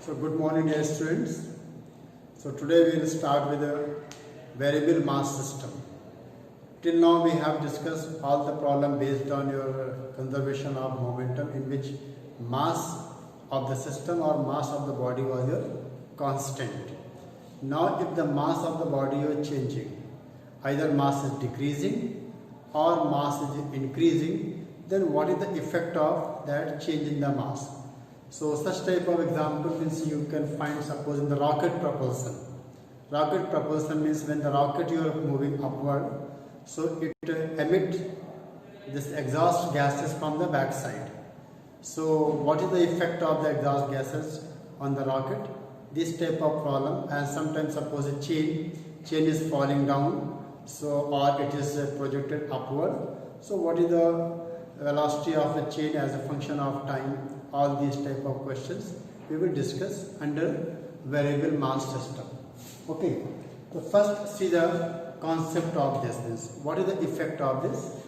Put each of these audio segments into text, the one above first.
So good morning dear students. So today we will start with a variable mass system. Till now we have discussed all the problem based on your conservation of momentum, in which mass of the system or mass of the body was your constant. Now if the mass of the body is changing, either mass is decreasing or mass is increasing, then what is the effect of that change in the mass? So such type of example means you can find, suppose in the rocket propulsion. Rocket propulsion means when the rocket you are moving upward, so it emits this exhaust gases from the back side. So what is the effect of the exhaust gases on the rocket? This type of problem. And sometimes suppose a chain is falling down, so or it is projected upward. So what is the velocity of the chain as a function of time? All these type of questions we will discuss under variable mass system. Okay, so first see the concept of this. What is the effect of this?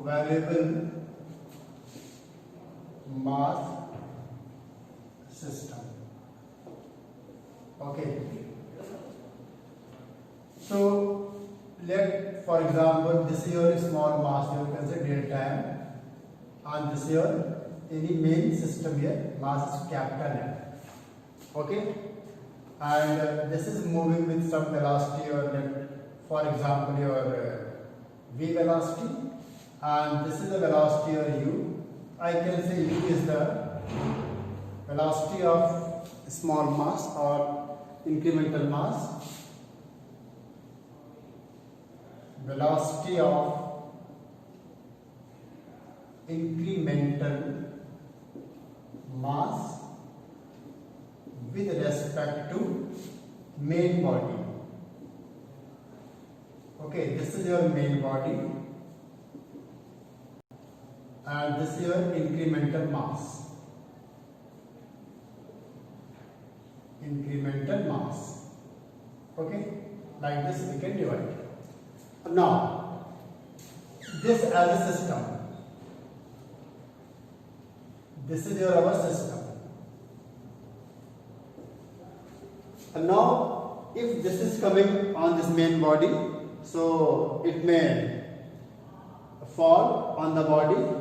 Variable mass system. Okay. So let, for example, this is your small mass, you can say delta m, and this is your any main system here, mass is capital M. Okay, and this is moving with some velocity, or for example your v velocity. And this is the velocity or u. I can say u is the velocity of small mass or incremental mass. Velocity of incremental mass with respect to main body. Okay, this is your main body. And this is your incremental mass. Incremental mass. Okay, like this we can divide. Now, this as a system. This is your our system. And now, if this is coming on this main body, so it may fall on the body.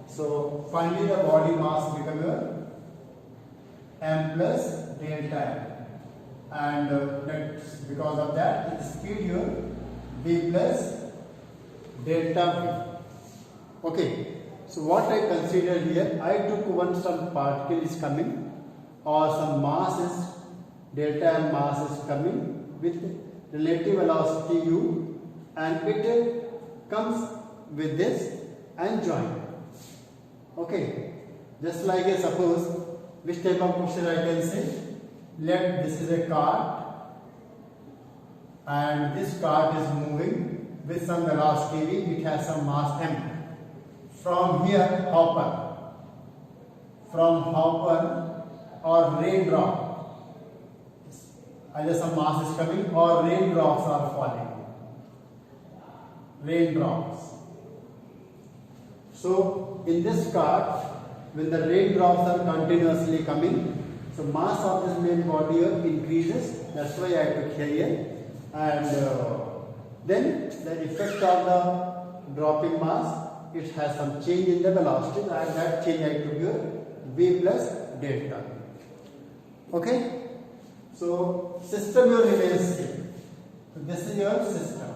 So finally the body mass becomes your m plus delta m, and that's because of that it speed your v plus delta v. Okay, so what I consider here, I took some particle is coming or some mass is delta m mass is coming with relative velocity u, and it comes with this and join. Okay, just like a suppose, which type of question I can say? Let this is a cart, and this cart is moving with some velocity v, it has some mass m. From here hopper or raindrop, either some mass is coming or raindrops are falling. Raindrops. So in this cart, when the raindrops are continuously coming, so mass of this main body increases. That's why I took here, and then the effect of the dropping mass, it has some change in the velocity, and that change I took here v plus delta. Okay, so system will remain same. So this is your system.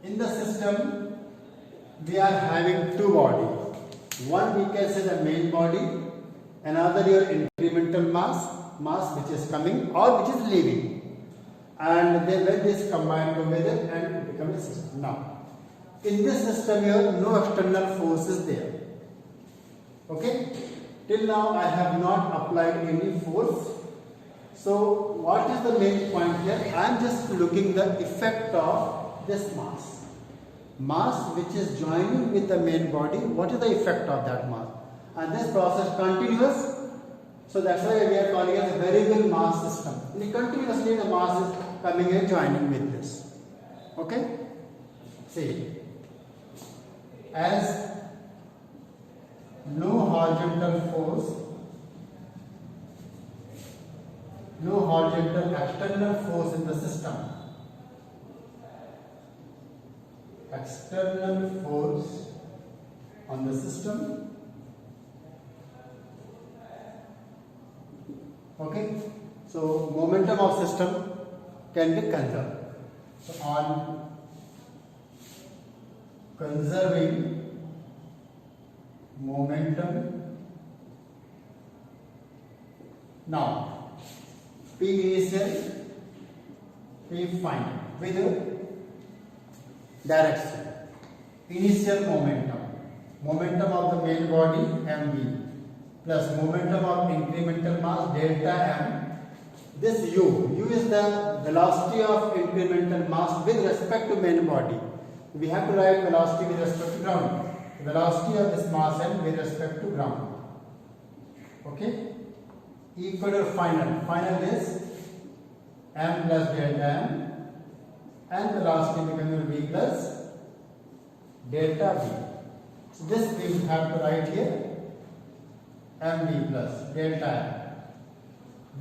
In the system, we are having two bodies. One we can say the main body, another your incremental mass which is coming or which is leaving, and then when this combined together and it becomes a system. Now, in this system here, no external force is there. Okay, till now I have not applied any force. So what is the main point here? I am just looking the effect of this mass. mass which is joining with the main body, what is the effect of that mass? And this process continuous, so that's why we are calling it a variable mass system. And continuously the mass is coming and joining with this. Okay? See, as no horizontal force, no horizontal external force in the system, external force on the system. Okay, so momentum of system can be conserved. So on conserving momentum, now P initial, P final with direction. Initial momentum of the main body mv plus momentum of incremental mass delta m. This u is the velocity of incremental mass with respect to main body. We have to write velocity with respect to ground. Velocity of this mass m with respect to ground. Okay? Equal to final. Final is m plus delta m, and velocity becomes v plus delta v. So this we have to write here mv plus delta m.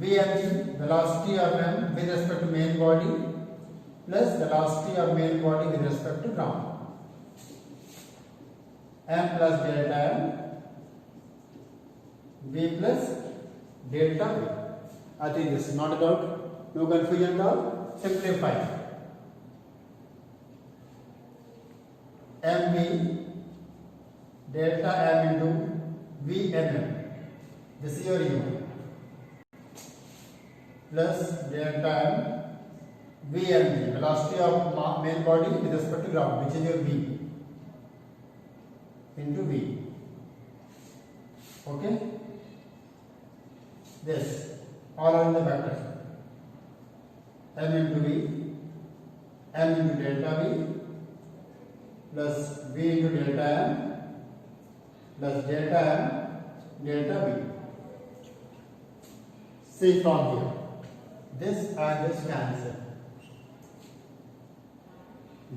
Vmg, velocity of m with respect to main body plus velocity of main body with respect to ground. M plus delta m, v plus delta v. I think this is not a doubt, no confusion at all. Simplify. mv delta m into vmm. This is your u plus delta m vmg, velocity of main body with respect to ground, which is your v, into v. Okay? This all are in the vector. M into v, m into delta v plus v into delta m plus delta m delta v. See from here, this and this cancel.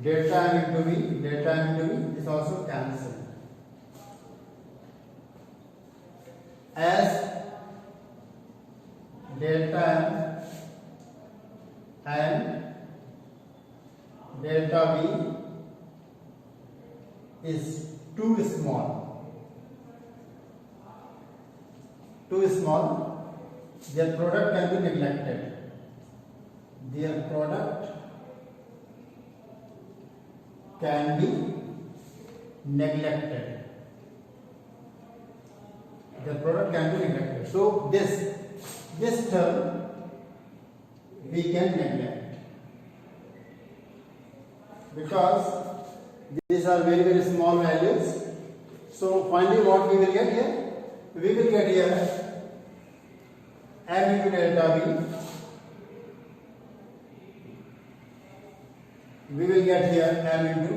Delta m into v, delta m into v is also cancelled. As delta m and delta v is too small, their product can be neglected. Their product can be neglected. The product can be neglected. So this term we can neglect because these are very, very small values. So finally what we will get here? We will get here m into delta v. We will get here m into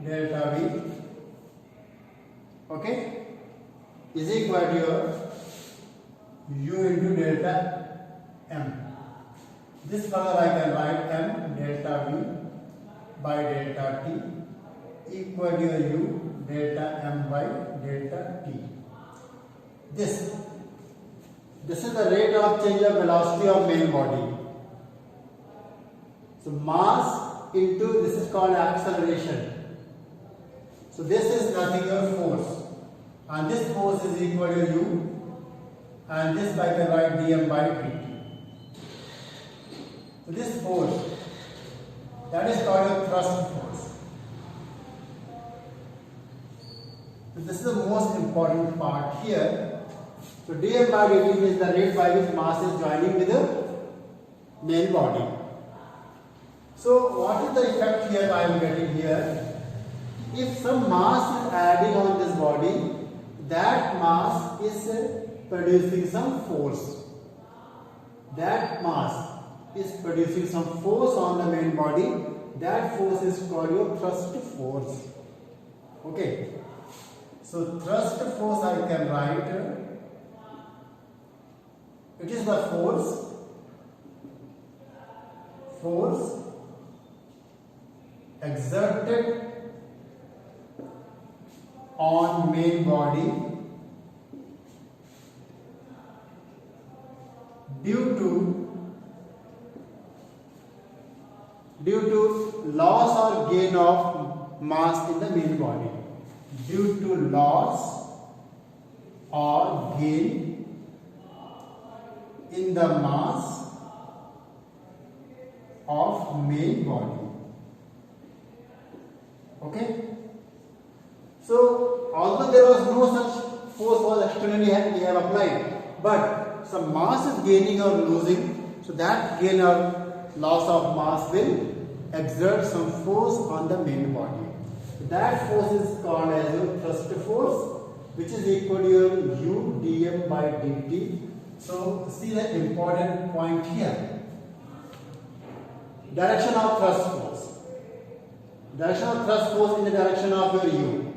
delta v. Okay? Is equal to your u into delta m. This further I can write m delta v by delta t equal to your u delta m by delta t. This is the rate of change of velocity of main body. So mass into this is called acceleration. So this is nothing but force, and this force is equal to u, and this I can write dm by dt. So this force, that is called a thrust force. So this is the most important part here. So dm by dt is the rate by which mass is joining with the main body. So what is the effect here I am getting here? If some mass is adding on this body, that mass is producing some force. That mass is producing some force on the main body, that force is called your thrust force. Okay. So thrust force I can write. It is the force exerted on main body due to loss or gain of mass in the main body. Due to loss or gain in the mass of main body. Okay. So although there was no such force was externally we have applied, but some mass is gaining or losing, so that gain or loss of mass will exert some force on the main body. That force is called as your thrust force, which is equal to your u dm by dt. So see the important point here. Direction of thrust force. Direction of thrust force in the direction of your u.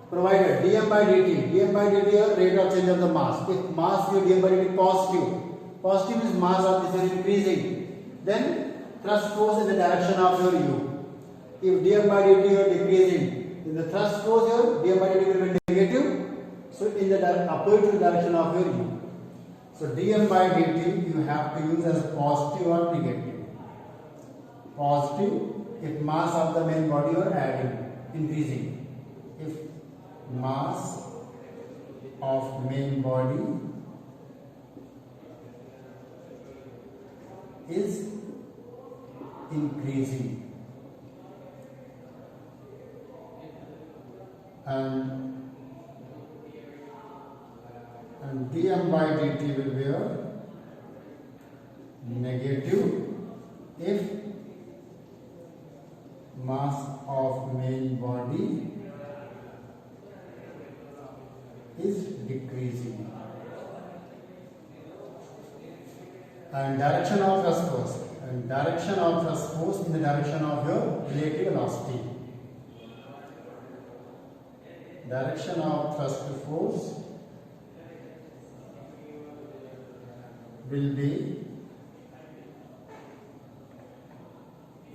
Provided dm by dt. Dm by dt is rate of change of the mass. If mass your dm by dt positive means mass of this is increasing. Then thrust force in the direction of your u. If dm by dt is decreasing, in the thrust force your dm by dt will be negative. So in the opposite direction of your u. So dm by dt you have to use as positive or negative. Positive if mass of the main body are adding, increasing. If mass of main body is increasing. And dm by dt will be a negative if mass of main body is decreasing. And direction of thrust force. And direction of thrust force in the direction of your relative velocity. Direction of thrust force will be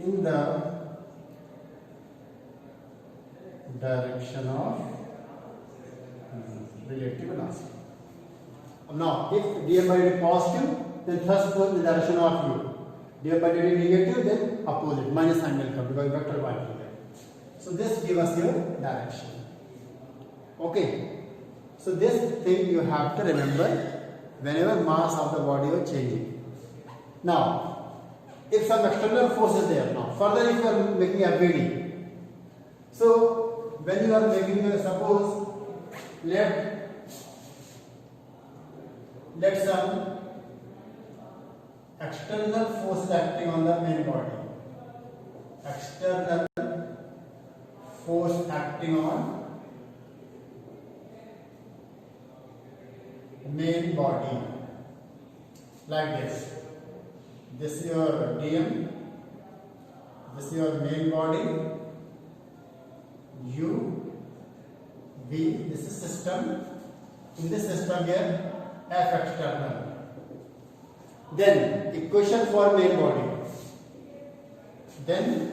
in the direction of relative velocity. Now, if dm by dt positive, then thrust force in the direction of u. Dm by dt negative, then opposite, minus sign will come because vector quantity. So this gives us your direction. Okay. So this thing you have to remember whenever mass of the body is changing. Now, if some external force is there now, further if you are making FBD, so when you are making suppose let some external force acting on the main body. External force acting on main body like this. This is your dm, this is your main body, u, v, this is system. In this system here, F external. Then equation for main body. Then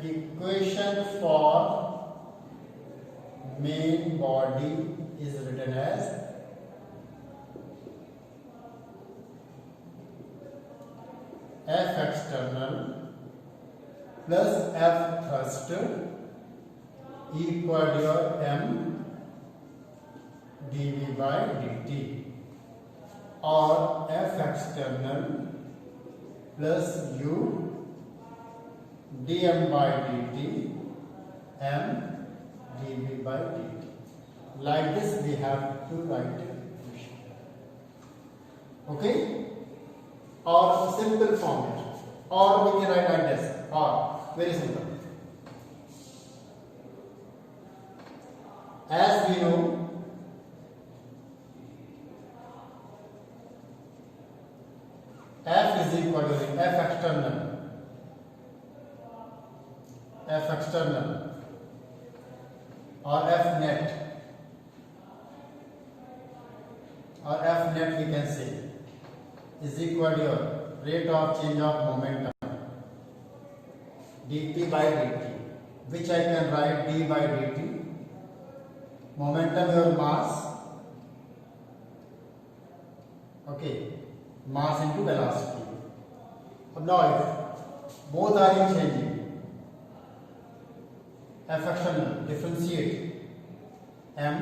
equation for main body is written as F external plus F thrust equal to your m dv by dt, or F external plus u dm by dt m dv by dt. Like this we have to write it. Okay? Or simple format, or we can write like this, or very simple. As we know, F is equal to F external or F net we can say is equal to your rate of change of momentum dt by dt, which I can write d by dt. Momentum your mass, okay, mass into velocity. Now if both are in changing, F external differentiate m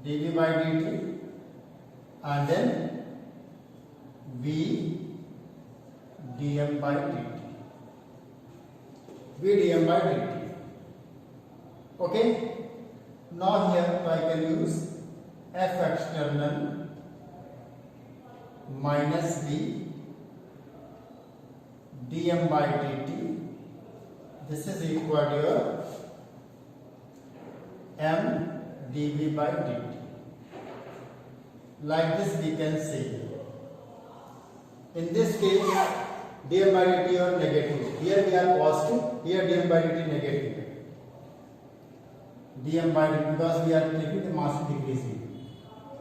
dv by dt and then v dm by dt. V dm by dt. Okay. Now here I can use F external minus v dm by dt. This is equal to your m dv by dt. Like this we can say. In this case, dm by dt are negative. Here we are positive. Here dm by dt negative. Dm by dt, because we are taking the mass decreasing,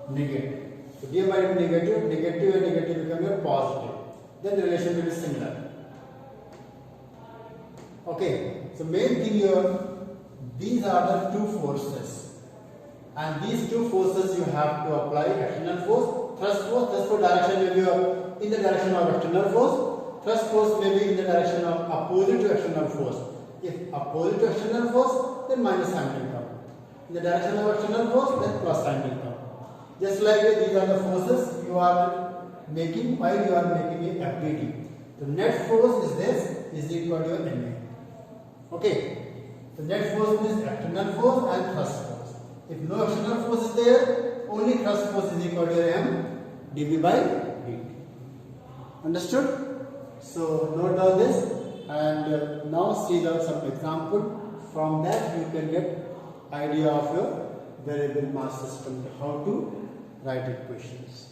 negative. So dm by dt negative, negative and negative become your positive. Then the relation will be similar. Okay. So main thing here, these are the two forces, and these two forces you have to apply external force, thrust force direction will be in the direction of external force, thrust force may be in the direction of opposite to external force. If opposite to external force, then minus sign will come. In the direction of external force, then plus sign will come. Just like these are the forces you are making while you are making a FBD. The net force is this is equal to your MA. Okay. The net force means external force and thrust force. If no external force is there, only thrust force is equal to m dv by dt. Understood? So note down this and now see some example. From that you can get idea of your variable mass system, how to write equations.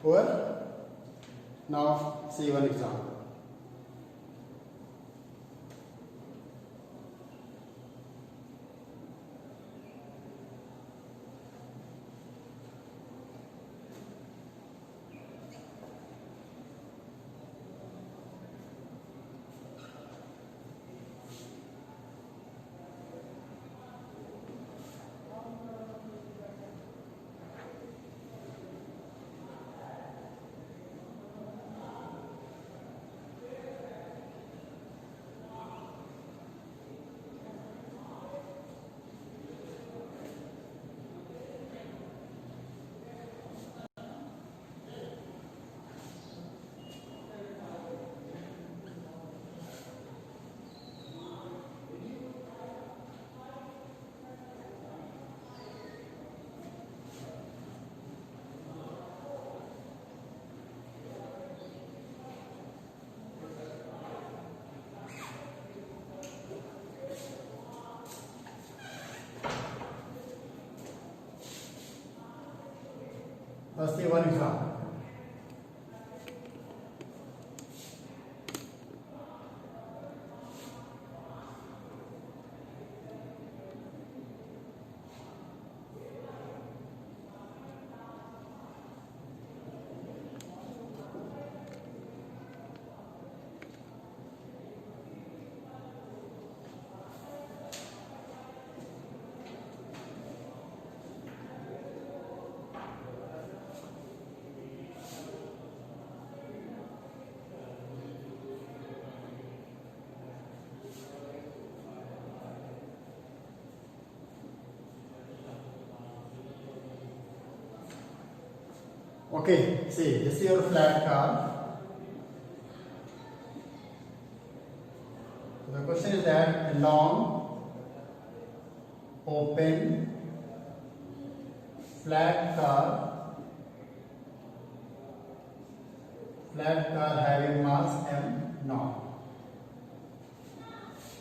Over. Now see one example. Let's see one example. Okay, see, this is your flat car. So the question is that a long, open, flat car having mass m naught.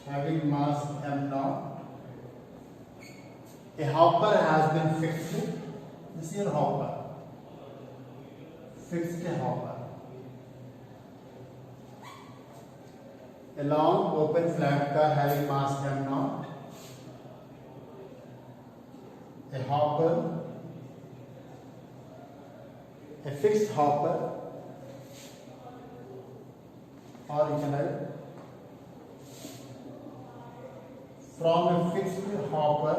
Having mass m naught. A hopper has been fixed. This is your hopper. Fixed hopper. A long open flat car having mass m naught. A hopper. A fixed hopper. Or you can write from a fixed hopper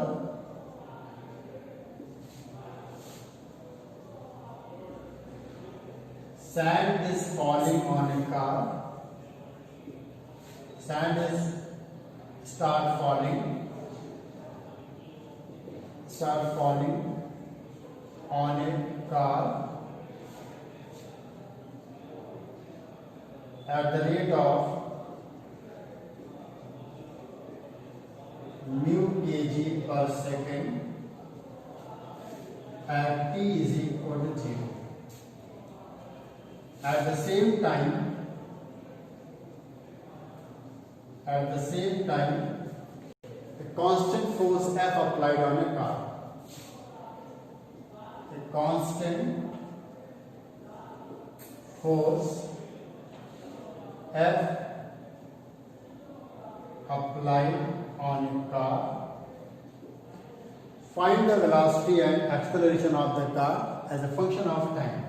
sand is falling on a car. Sand is start falling on a car at the rate of mu kg per second at t is equal to 0. At the same time, a constant force F applied on a car. A constant force F applied on a car. Find the velocity and acceleration of the car as a function of time.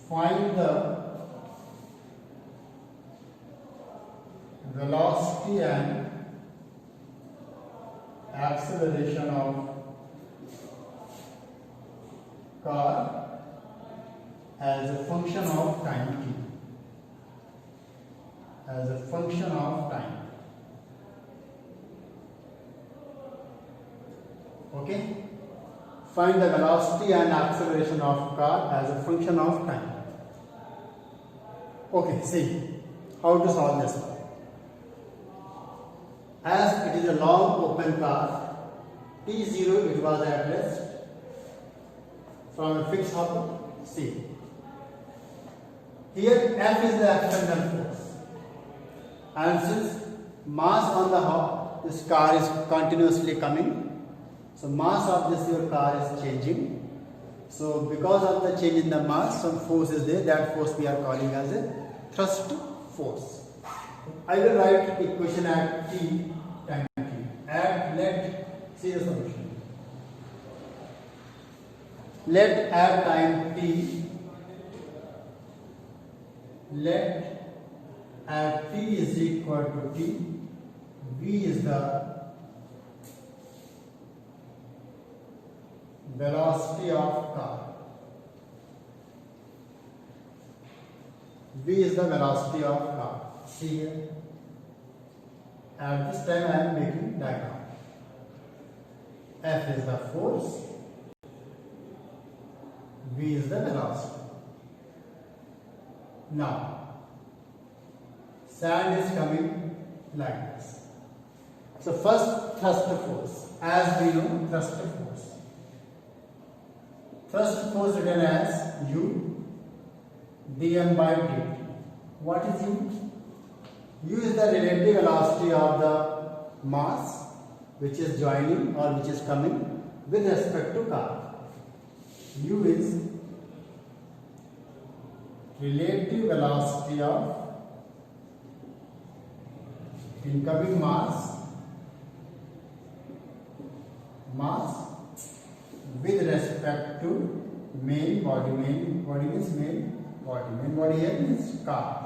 Find the velocity and acceleration of car as a function of time t. As a function of time. Okay? Find the velocity and acceleration of car as a function of time. Okay, see how to solve this one. As it is a long open car, t0 it was at rest from a fixed hopper. See, here F is the external force, and since mass on this car is continuously coming, so mass of your car is changing. So because of the change in the mass, some force is there. That force we are calling as a thrust force. I will write equation at t time t. See the solution. Let at time t is equal to t, v is the velocity of car. V is the velocity of car. See here. At this time I am making diagram. F is the force. V is the velocity. Now, sand is coming like this. So first thrust force. As we know, thrust force. Thrust force written as U dm by dt. What is U? U is the relative velocity of the mass which is joining or which is coming with respect to car. U is relative velocity of incoming mass with respect to main body. Main body means main body. Main body here means car.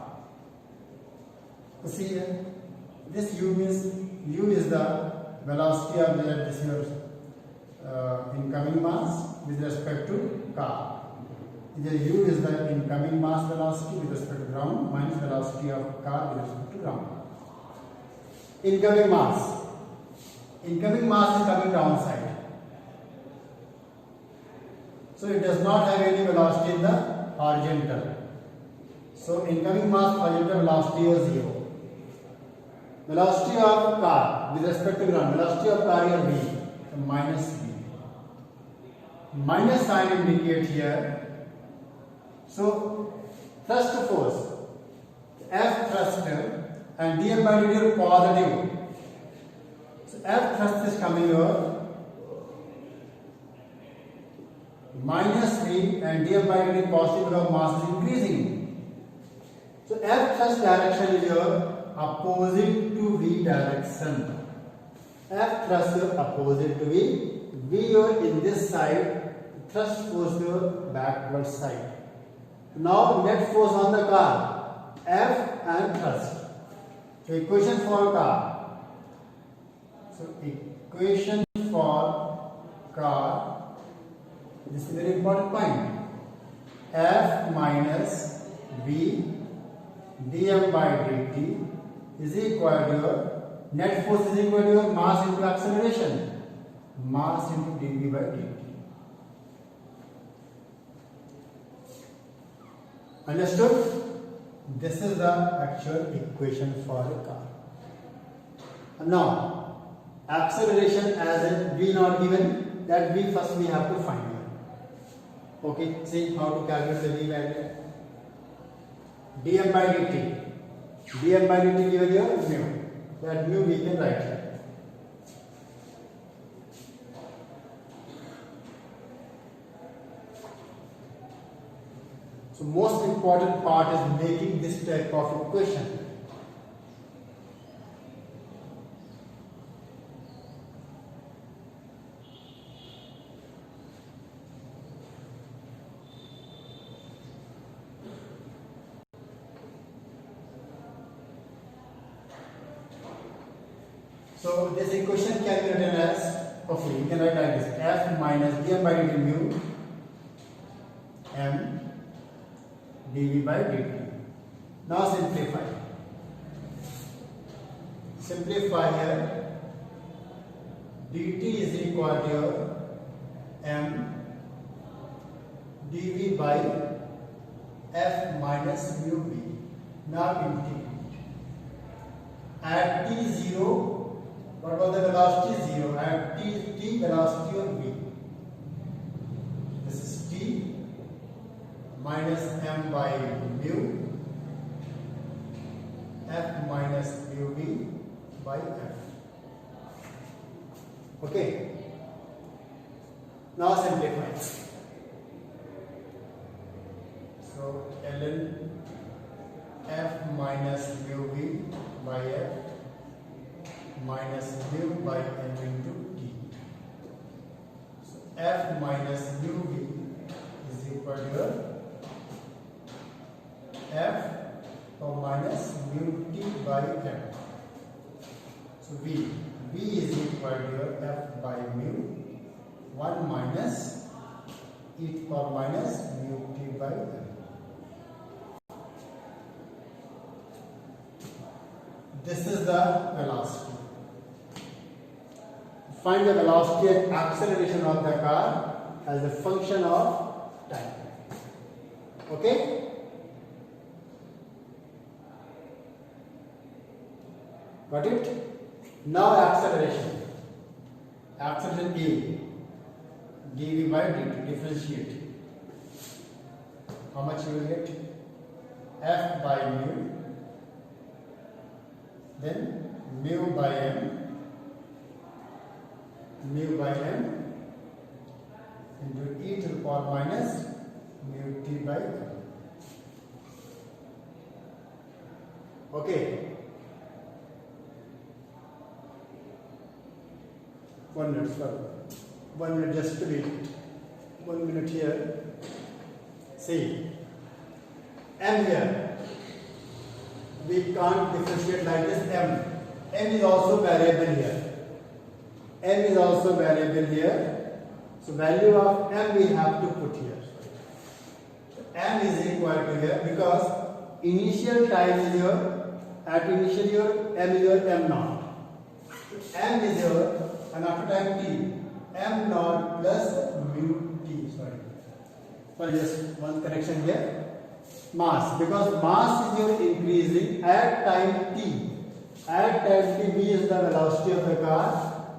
So see here, this U means U is the velocity of this incoming mass with respect to car. Here U is the incoming mass velocity with respect to ground minus velocity of car with respect to ground. Incoming mass is coming downside. So it does not have any velocity in the horizontal. So incoming mass horizontal velocity is 0. Velocity of car with respect to ground, velocity of car is v, so minus v. Minus sign indicate here. So thrust force, F thrust and dm by dt are positive. So F thrust is coming here. Minus v and dm by dt positive because mass is increasing. So F thrust direction is your opposite to v direction. F thrust is opposite to v. V your in this side, thrust force your backward side. Now net force on the car, F and thrust. So equation for car. So equation for car. This is a very important point. F minus v dm by dt is equal to your net force is equal to your mass into acceleration. Mass into dv by dt. Understood? This is the actual equation for a car. Now, acceleration as a v not given, that v first we have to find. Okay, see how to calculate the v value. Dm by dt. Dm by dt given here mu. That mu we can write here. So most important part is making this type of equation. So this equation can be written as, okay, you can write like this, F minus dm by dt mu m dv by dt. Now simplify. Simplify here. dt is equal to m dv by f minus mu v. Now integrate. At t0, what was the velocity? 0. At t velocity of v. This is t minus m by mu f minus mu v by f. Okay. Now simplify. So ln f minus mu v by f minus mu by m into t. So f minus mu v is equal to f or minus mu t by m. So v is equal to f by mu 1 minus e or minus mu t by m. This is the velocity. Find the velocity and acceleration of the car as a function of time. Okay? Got it? Now acceleration. Acceleration A. dv by dt. Differentiate. How much you will get? F by mu. Then mu by m. Mu by m into e to the power minus mu t by m. Okay. 1 minute, sorry. 1 minute, just to read it. 1 minute here. See, m here. We can't differentiate like this m. M is also variable here. M is also variable here. So value of m we have to put here. M is equal to here because initial time is your, at initial your m is your m naught. M is your, and after time t, m naught plus mu t, sorry. for just one correction here. Mass, because mass is your increasing at time t. At time t, v is the velocity of the car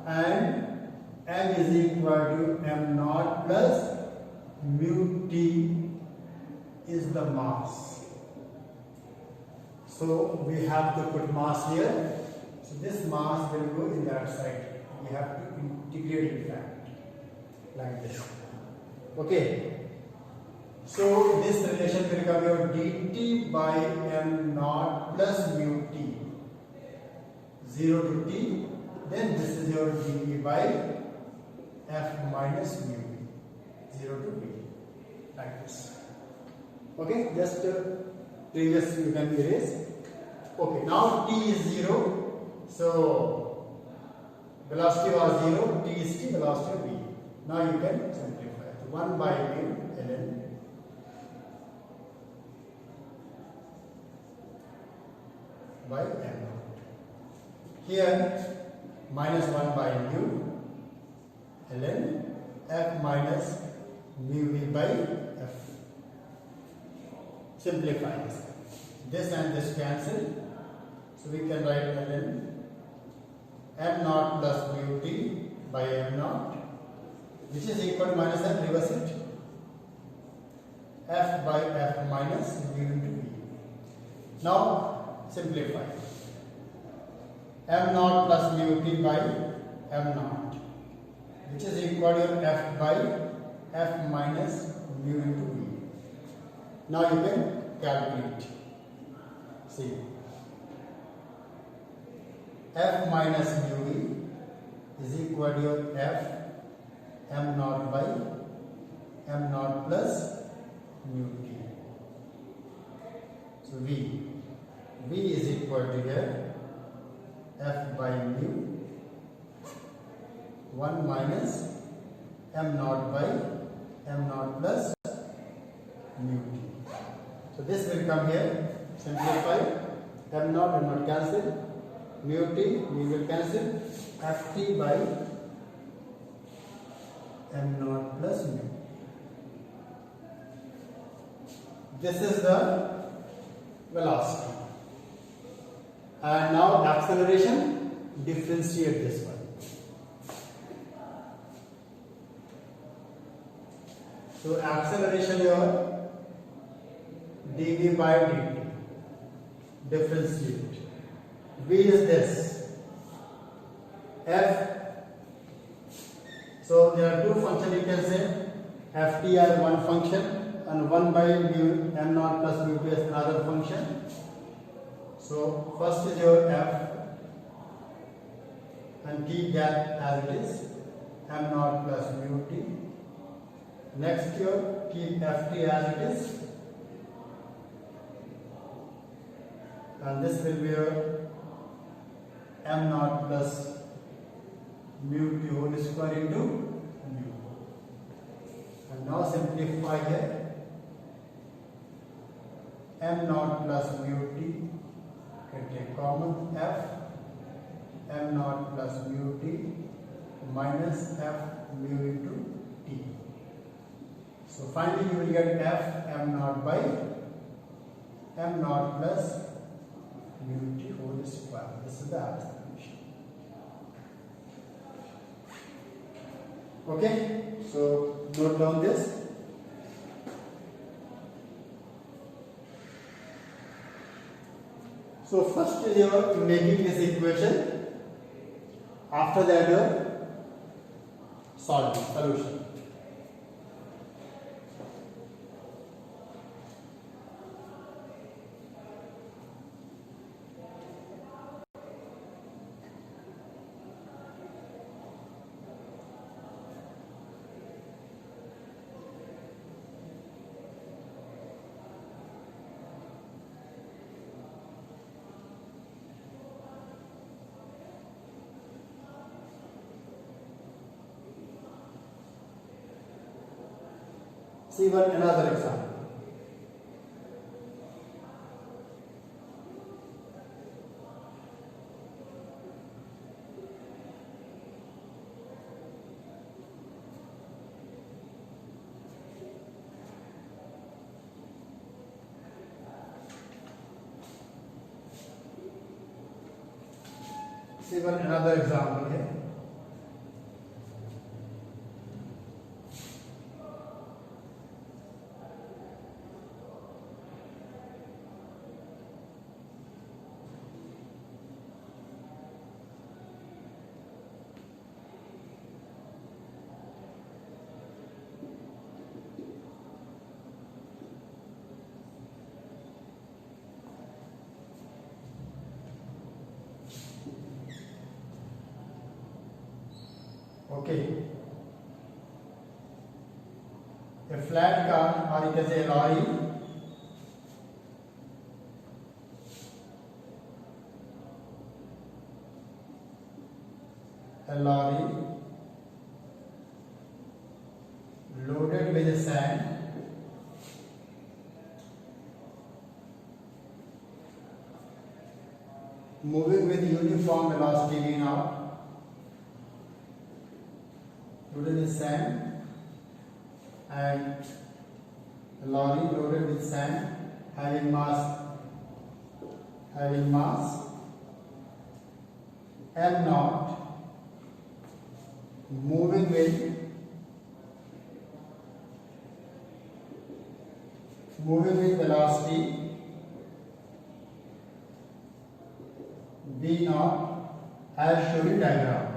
and m is equal to m naught plus mu t is the mass. So we have to put mass here. So this mass will go in that side. We have to integrate in fact like this. Okay. So this relation will become your dt by m naught plus mu t. 0 to t. Then this is your dv by f minus mu v. 0 to v. Like this. Okay. Just previous you can erase. Okay. Now t is 0. So velocity was 0. T is t. Velocity v. Now you can simplify. 1 by mu ln by m naught. Here minus 1 by mu ln f minus mu v by f. Simplify this. This and this cancel. So we can write ln m naught plus mu t by m naught, which is equal to minus f, reverse it. F by f minus mu into v. Now simplify. M naught plus mu t by m naught, which is equal to f by f minus mu into v. Now you can calculate. See, f minus mu v is equal to f m naught by m naught plus mu t. So v is equal to here f by mu 1 minus m naught by m naught plus mu t. So this will come here. Simplify. M naught cancel. Mu t we will cancel. F t by m naught plus mu. This is the velocity. And now acceleration, differentiate this one. So acceleration here, dv by dt, differentiate. V is this, f. So there are two functions you can say, ft as one function and 1 by mu m naught plus mu t as another function. So first is your f and keep that as it is, m naught plus mu t. Next your keep ft as it is, and this will be your m naught plus mu t whole square into mu. And now simplify here, m naught plus mu t can take common, f m naught plus mu t minus f mu into t. So finally you will get f m naught by m naught plus mu t whole square. This is the approximation. Okay, so note down this. So first you are making this equation, after that you are solving solution. See one another example. See one another example here. Okay. A flat car, or you can say a lorry, loaded with sand, moving with uniform velocity v naught, loaded with sand, and a lorry loaded with sand having mass m naught, moving with velocity v naught as shown in diagram.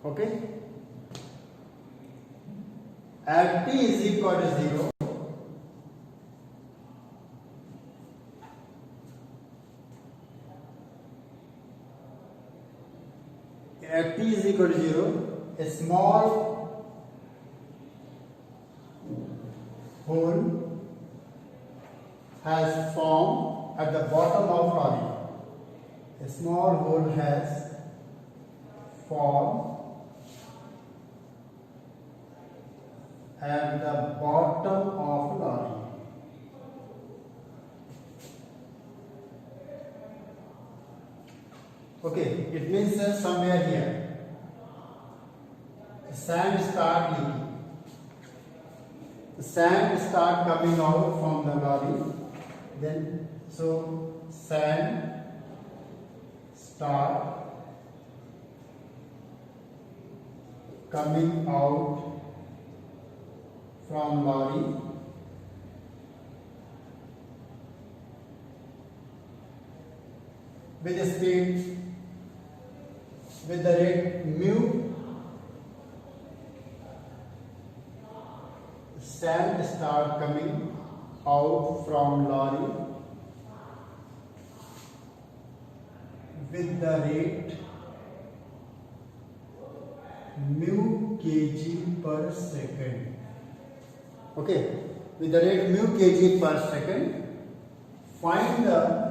Okay. At t is equal to 0, a small hole has formed at the bottom of lorry. A small hole has formed at the bottom of lorry. Okay, it means that somewhere here the sand start leaking. The sand start coming out from the lorry. Then so sand start coming out from lorry with a speed, with the rate mu. Sand start coming out from lorry with the rate mu kg per second. Okay, with the rate mu kg per second, find the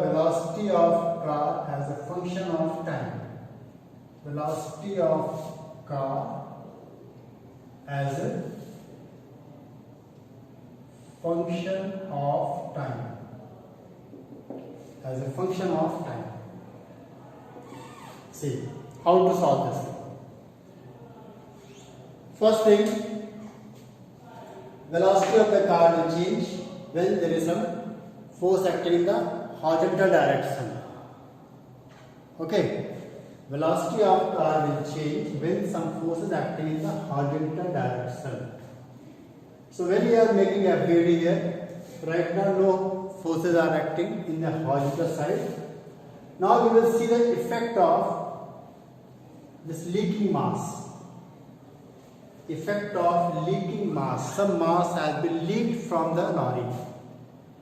velocity of car as a function of time. Velocity of car as a function of time. See how to solve this. First thing, velocity of the car will change when there is some force acting in the horizontal direction. Okay, velocity of car will change when some force is acting in the horizontal direction. So when we are making a FBD here, right now no forces are acting in the horizontal side. Now we will see the effect of this leaking mass. Some mass has been leaked from the lorry.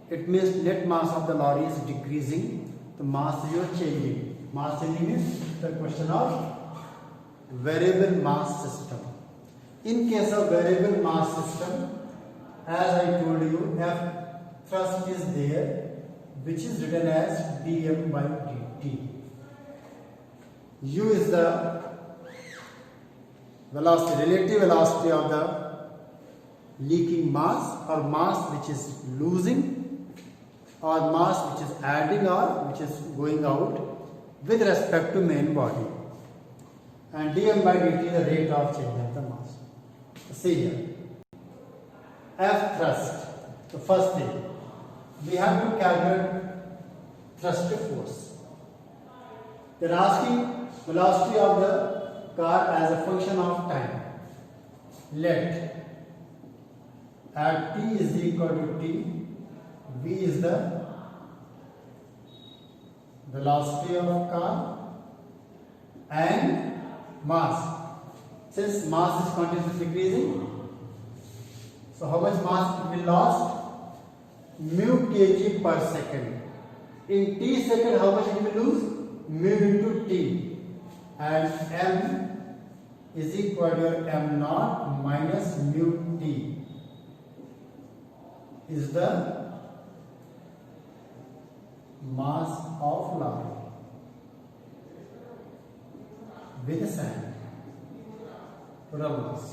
It means net mass of the lorry is decreasing. The mass you are changing. Mass changing is the question of variable mass system. In case of variable mass system, as I told you, F thrust is there, which is written as dm by dt. U is the velocity, relative velocity of the leaking mass, or mass which is losing, or mass which is adding or which is going out with respect to main body. And dm by dt is the rate of change of the mass. See here, F thrust. The first thing, we have to calculate thrust force. They are asking velocity of the car as a function of time. Let at t is equal to t, v is the velocity of car and mass. Since mass is continuously decreasing, so how much mass will be lost? Mu kg per second. In t second, how much it will lose? Mu into t, and m is equal to m naught minus mu t is the mass of lorry with sand, total mass.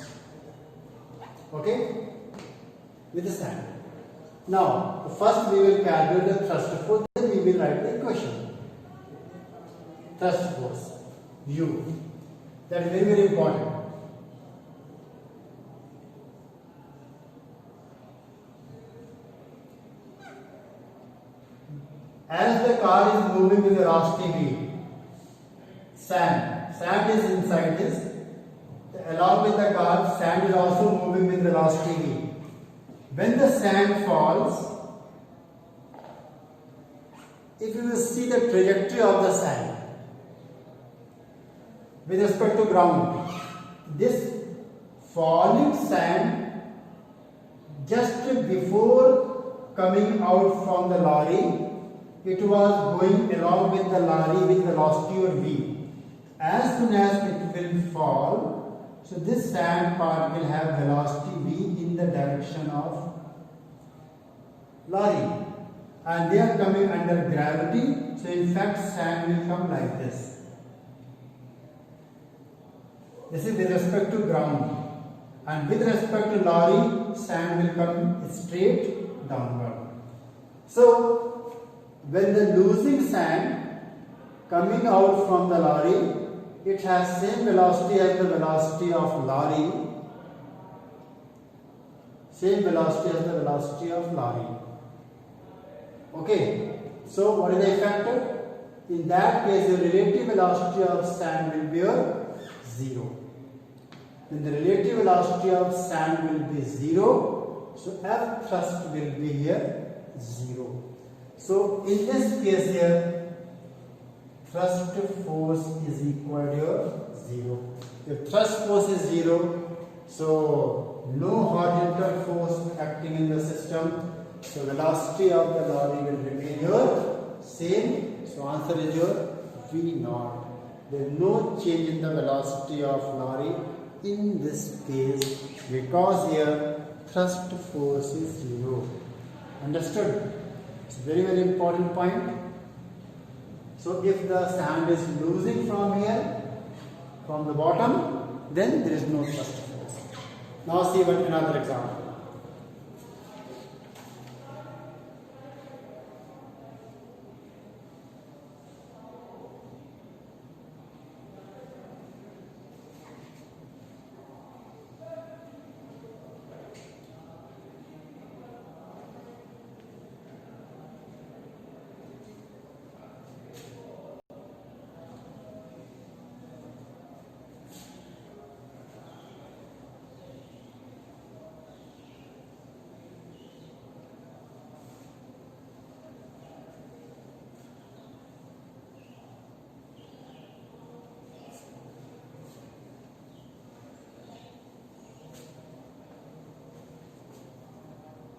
Okay, with the sand. Now, first we will calculate the thrust force, then we will write the equation. Thrust force, U. That is very, very important. As the car is moving with velocity v, sand is inside this. Along with the car, sand is also moving with velocity v. When the sand falls, if you will see the trajectory of the sand with respect to ground, this falling sand just before coming out from the lorry, it was going along with the lorry with velocity or v. As soon as it will fall, so this sand part will have velocity v in the direction of lorry, and they are coming under gravity, so in fact sand will come like this. This is with respect to ground, and with respect to lorry, sand will come straight downward. So when the losing sand coming out from the lorry, it has same velocity as the velocity of lorry, same velocity as the velocity of lorry. Okay, so what is the effect? In that case, the relative velocity of sand will be 0. When the relative velocity of sand will be 0, so F thrust will be here 0. So in this case here, thrust force is equal to 0. If thrust force is 0, so no horizontal force acting in the system, so velocity of the lorry will remain your same. So answer is your V naught. There is no change in the velocity of lorry in this case because here thrust force is 0. Understood? It's a very, very important point. So if the sand is losing from here, from the bottom, then there is no thrust force. Now see another example.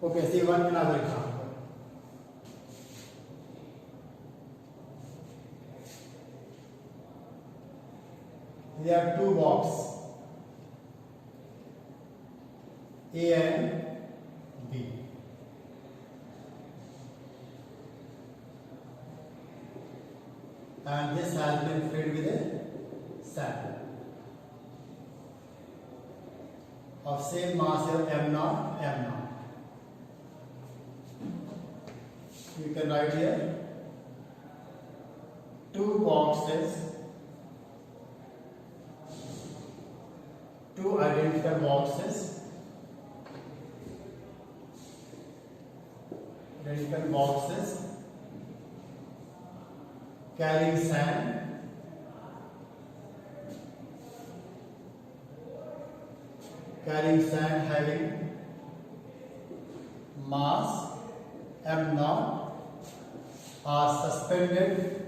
Okay, see another example. We have two boxes, A and B. And this has been filled with a sand of same mass of m naught, m naught. You can write here two boxes two identical boxes. Identical boxes carrying sand. Carrying sand having mass m0 are suspended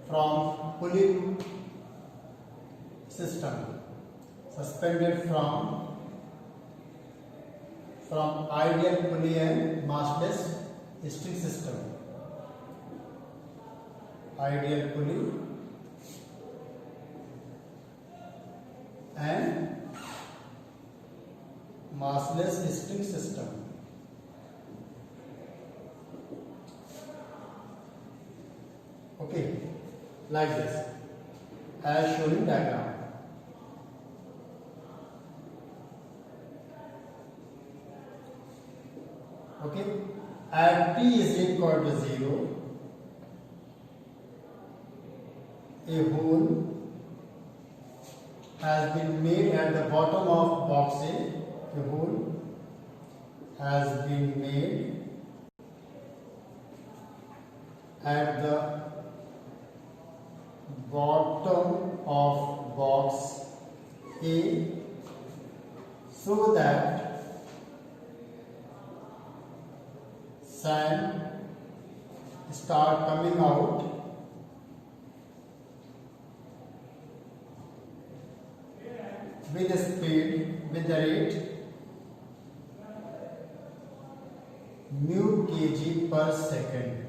from pulley system. Suspended from ideal pulley and massless string system. Ideal pulley and massless string system. Okay, like this, as shown in diagram. Okay, at t is equal to 0, a hole has been made at the bottom of box A. A hole has been made at the bottom of box A so that sand start coming out with the speed, with the rate mu kg per second.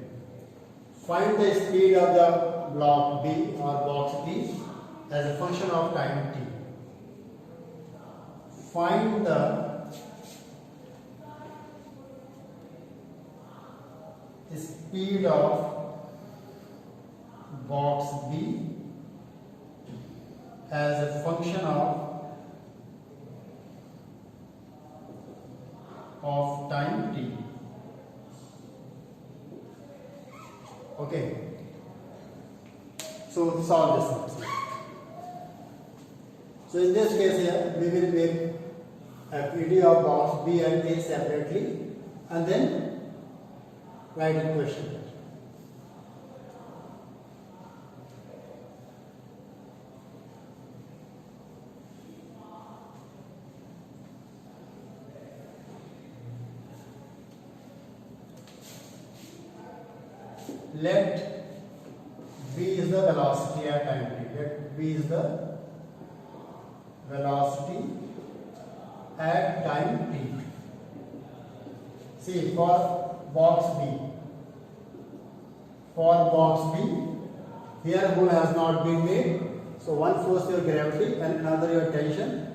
Find the speed of the block B or box B as a function of time t. Find the speed of box B as a function of time t. Okay, so solve this. So in this case here we will make a PD of box B and A separately and then write a question. Let v is the velocity at time t. Let v is the velocity at time t. See, for box B, here hole has not been made. So one force your gravity and another your tension.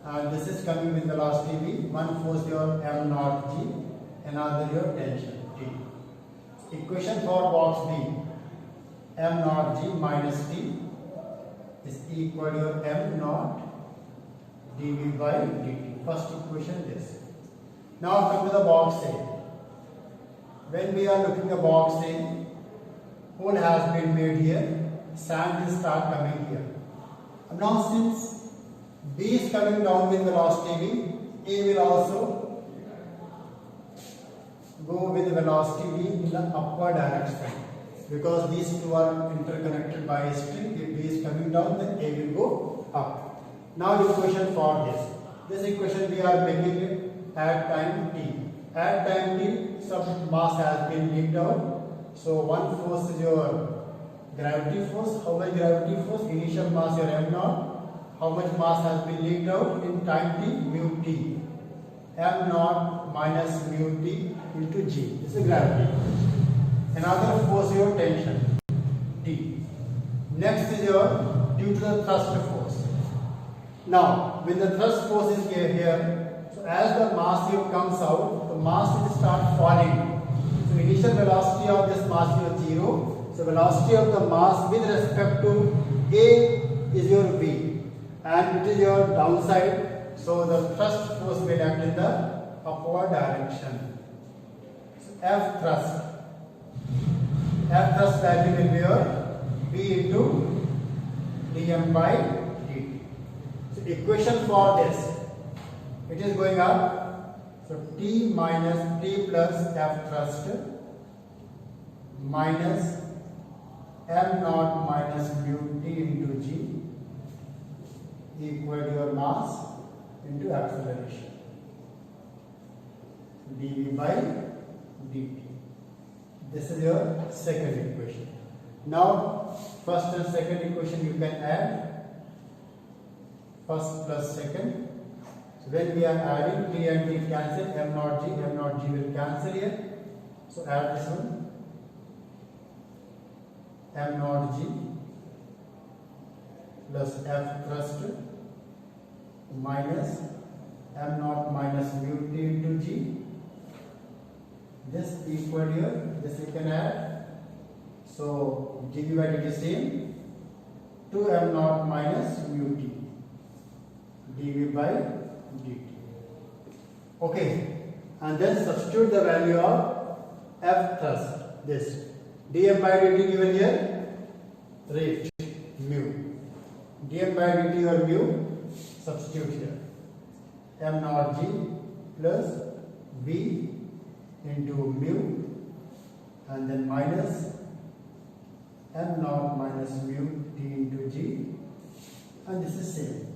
And this is coming with velocity v. One force your m0 g, another your tension t. Equation for box B, m0 g minus t is equal to m0 dv by dt. First equation this. Now come to the box A. When we are looking at box A, hole has been made here, sand will start coming here. Now since B is coming down with velocity v, A will also go with velocity v in the upward direction, because these two are interconnected by a string. If B is coming down, then A will go up. Now equation for this equation we are making it at time t. At time t, some mass has been leaked out. So one force is your gravity force. How much gravity force? Initial mass your m0. How much mass has been leaked out in time t? Mu t. m0 minus mu t into g. This is gravity. Another force is your tension, D. Next is your due to the thrust force. Now, when the thrust force is here, so as the mass here comes out, the mass will start falling. So initial velocity of this mass is 0. So velocity of the mass with respect to A is your v, and it is your downside. So the thrust force will act in the upward direction. So F thrust value will be your V into dm by dt. So equation for this, it is going up. So t minus t plus f thrust minus m naught minus mu t into g equal to your mass into acceleration dv by dt. This is your second equation. Now first and second equation you can add, first plus second. So when we are adding, t and t cancel, m naught g will cancel here. So add this one, m naught g plus f thrust minus m naught minus mu t into g. This equal here, this you can add. So dv by dt is same, 2 m naught minus mu t dv by dt. Okay, and then substitute the value of f thrust, this dm by dt given here, rate mu, dm by dt or mu, substitute here, m naught g plus v into mu and then minus m naught minus mu t into g, and this is same.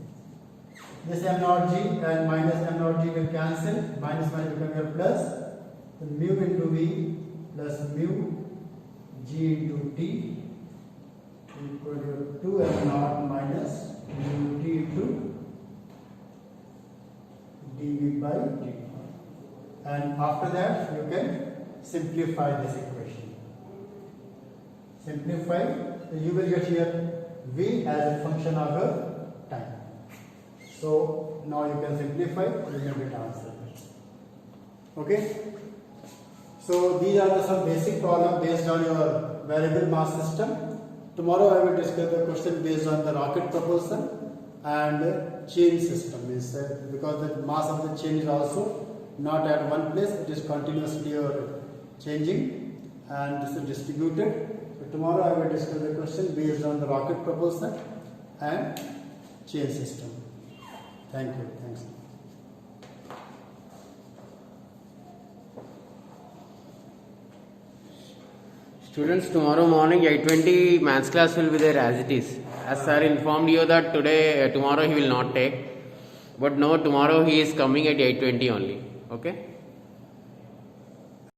This m naught g and minus m naught g will cancel, minus minus become here plus, then mu into v plus mu g into t equal to 2 m naught minus mu t into dv by dt. And after that you can simplify this equation. Simplify, you will get here v as a function of your time. So now you can simplify, you can get answer. Okay. So these are some basic problems based on your variable mass system. Tomorrow I will discuss the question based on the rocket propulsion and chain system. Because the mass of the chain is also not at one place, it is continuously changing and this is distributed. So tomorrow I will discuss the question based on the rocket propulsion and chain system. Thank you. Thanks. Students, tomorrow morning 8:20 maths class will be there as it is. As sir informed you that tomorrow he will not take. But no, tomorrow he is coming at 8:20 only. Okay.